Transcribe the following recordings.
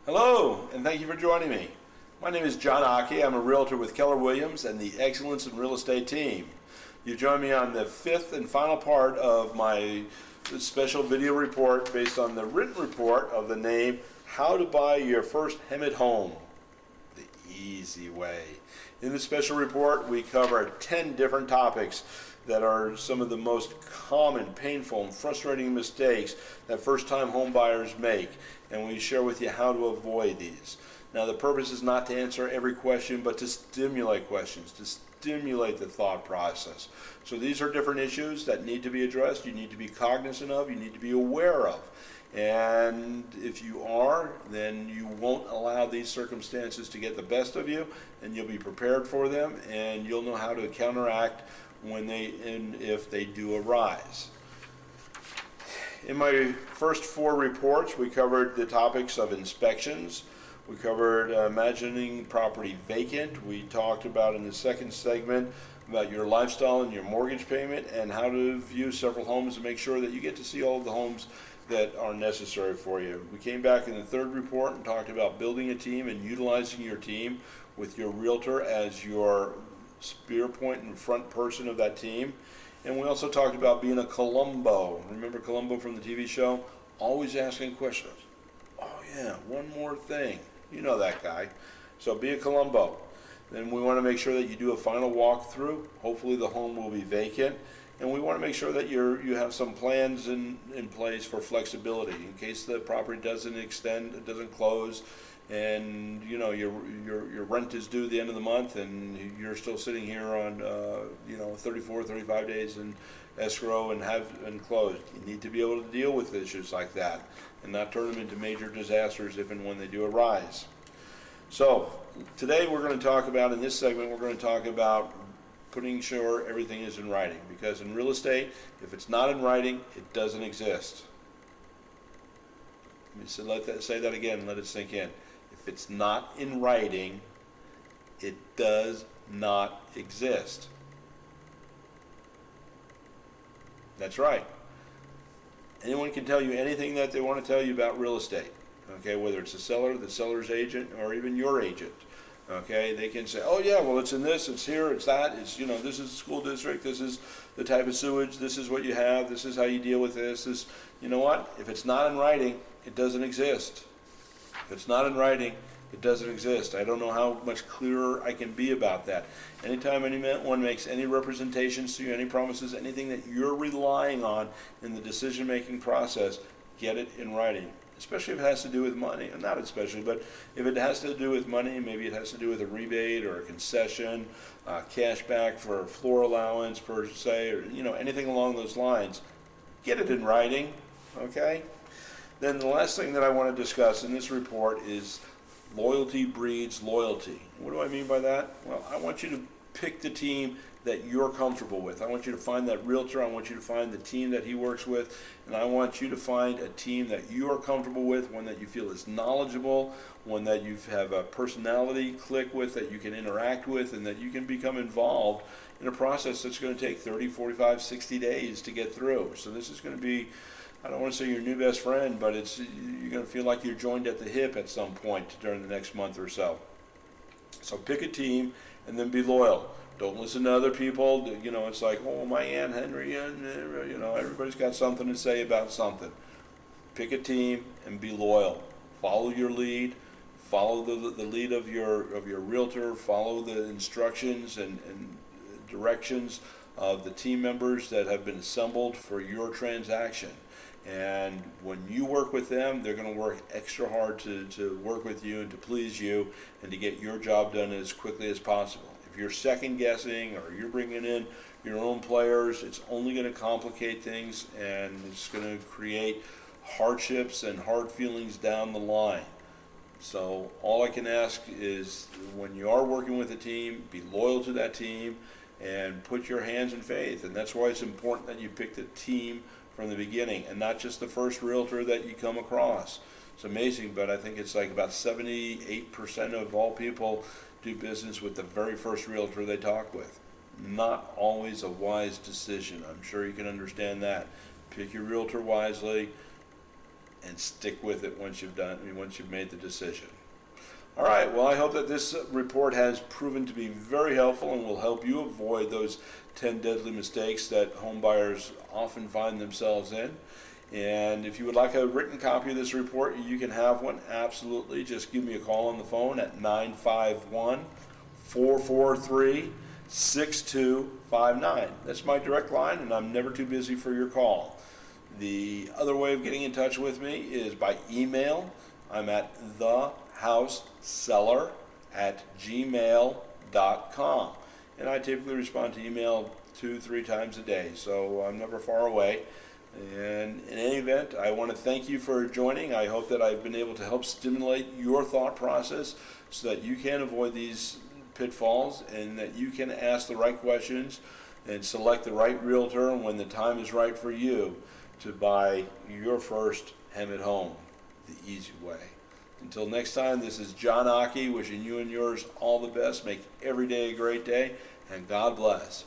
Hello, and thank you for joining me. My name is John Occhi. I'm a realtor with Keller Williams and the Excellence in Real Estate team. You join me on the fifth and final part of my special video report based on the written report of the name How to Buy Your First Hemet Home, the Easy Way. In this special report, we cover 10 different topics that are some of the most common, painful, and frustrating mistakes that first-time home buyers make, and we share with you how to avoid these. Now, the purpose is not to answer every question, but to stimulate questions, to stimulate the thought process. So these are different issues that need to be addressed, you need to be cognizant of, you need to be aware of. And if you are, then you won't allow these circumstances to get the best of you, and you'll be prepared for them, and you'll know how to counteract when and if they do arise. In my first 4 reports, we covered the topics of inspections. We covered imagining property vacant. We talked about in the second segment about your lifestyle and your mortgage payment and how to view several homes and make sure that you get to see all of the homes that are necessary for you. We came back in the third report and talked about building a team and utilizing your team with your realtor as your spear point and front person of that team. And we also talked about being a Columbo. Remember Columbo from the TV show? Always asking questions. Oh yeah, one more thing. You know that guy. So be a Columbo. Then we want to make sure that you do a final walkthrough. Hopefully the home will be vacant. And we want to make sure that you have some plans in place for flexibility in case the property doesn't extend, it doesn't close, and you know your rent is due at the end of the month and you're still sitting here on 34, 35 days in escrow and closed. You need to be able to deal with issues like that and not turn them into major disasters if and when they do arise. So today we're going to talk about, in this segment, we're going to talk about putting sure everything is in writing, because in real estate, if it's not in writing, it doesn't exist. Say that again, let it sink in. If it's not in writing, it does not exist. That's right. Anyone can tell you anything that they want to tell you about real estate, okay, whether it's the seller, the seller's agent, or even your agent. Okay, they can say, oh yeah, well it's in this, it's here, it's that, it's, this is the school district, this is the type of sewage, this is what you have, this is how you deal with this. You know what? If it's not in writing, it doesn't exist. If it's not in writing, it doesn't exist. I don't know how much clearer I can be about that. Anytime anyone makes any representations to you, any promises, anything that you're relying on in the decision-making process, get it in writing. Especially if it has to do with money, not especially, but if it has to do with money, maybe it has to do with a rebate or a concession, cash back for a floor allowance per se, or anything along those lines, get it in writing, okay? Then the last thing that I want to discuss in this report is loyalty breeds loyalty. What do I mean by that? Well, I want you to pick the team that you're comfortable with. I want you to find that realtor, I want you to find the team that he works with, and I want you to find a team that you are comfortable with, one that you feel is knowledgeable, one that you have a personality click with, that you can interact with, and that you can become involved in a process that's going to take 30, 45, 60 days to get through. So this is going to be, I don't want to say your new best friend, but you're going to feel like you're joined at the hip at some point during the next month or so. So pick a team and then be loyal. Don't listen to other people. It's like, oh, my Aunt Henry, and everybody's got something to say about something. Pick a team and be loyal. Follow your lead. Follow the lead of your realtor. Follow the instructions and directions of the team members that have been assembled for your transaction. And when you work with them, they're going to work extra hard to work with you and to please you and to get your job done as quickly as possible. If you're second guessing or you're bringing in your own players, it's only going to complicate things and it's going to create hardships and hard feelings down the line. So all I can ask is, when you are working with a team, be loyal to that team and put your hands in faith. And that's why it's important that you pick the team from the beginning and not just the first realtor that you come across. It's amazing, but I think it's like about 78% of all people do business with the very first realtor they talk with. Not always a wise decision. I'm sure you can understand that. Pick your realtor wisely and stick with it once you've made the decision. All right, well, I hope that this report has proven to be very helpful and will help you avoid those 10 deadly mistakes that home buyers often find themselves in. And if you would like a written copy of this report, you can have one, absolutely. Just give me a call on the phone at 951-443-6259. That's my direct line, and I'm never too busy for your call. The other way of getting in touch with me is by email. I'm at thehouseseller@gmail.com. And I typically respond to email 2-3 times a day, so I'm never far away. And in any event, I want to thank you for joining. I hope that I've been able to help stimulate your thought process so that you can avoid these pitfalls and that you can ask the right questions and select the right realtor when the time is right for you to buy your first Hemet home the easy way. Until next time, this is John Occhi wishing you and yours all the best. Make every day a great day, and God bless.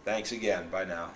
Thanks again. Bye now.